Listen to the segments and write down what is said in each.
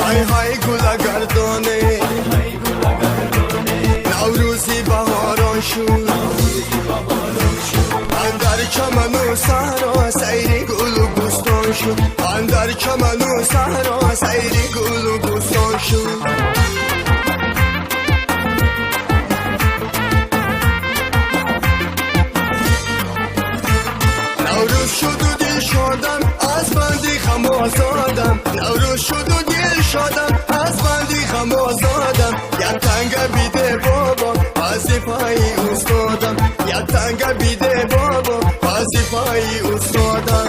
های های گلگردانه نوروزی بهاران شد اندر چمن و صحرا سیر گل و بستان شد اندر چمن و صحرا سیر گل و بستان شد نوروز شد و دل شادم از بندی غم آزادم نوروز شد و دل شادم از بندی غم آزادم یک تنگ بیده بابا وظیفه‌ی استادم یک تنگ بیده بابا وظیفه‌ی استادم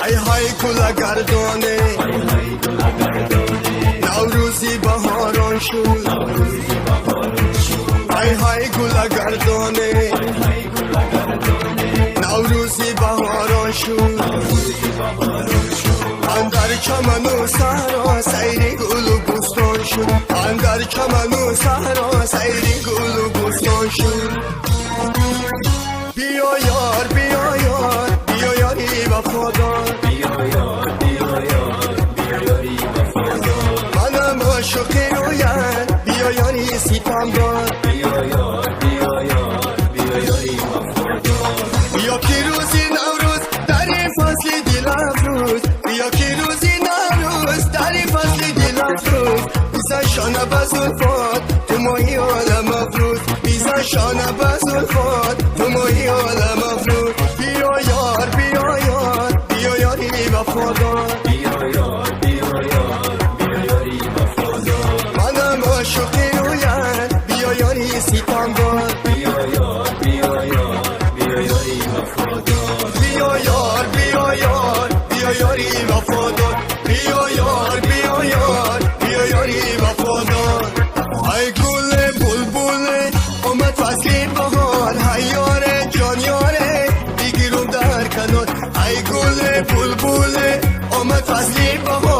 ای های گلگردانه نوروزی بهاران شد های های گلگردانه نوروزی بهاران شد اندر چمن و صحرا سیر گل و بستان شد اندر چمن و صحرا سیر گل و بستان شد بیا یار بیا یار بیا یاری وفادار بیا یار بیا یار بیا یاری وفادار منم عاشق رویت بیا یاری ستمدار بیا یار بیا یار بیا یاری وفادار بیا که روزی نوروز در این فصل دل افروز بیا که روزی نوروز در این فصل دل افروز بیزن شانه بزلفات تو ماهی عالم افروز بیزن شانه بزلفات تو ماهی عالم افروز بیا یار بیا یار بیا یاری وفادار بیا یار بیا یار بیا یاری وفادار منم عاشق رویت بیا یاری ستمدار بیا یار بیا یار بیا یاری وفادار بیا یار بیا یار بیا یاری وفادار بیا یار بیا یار بیا یاری وفادار ای گل بلبل اومد فصل بهار های یاره جان یاره بگیرم در کنار ای گل بلبل اومد فصل بهار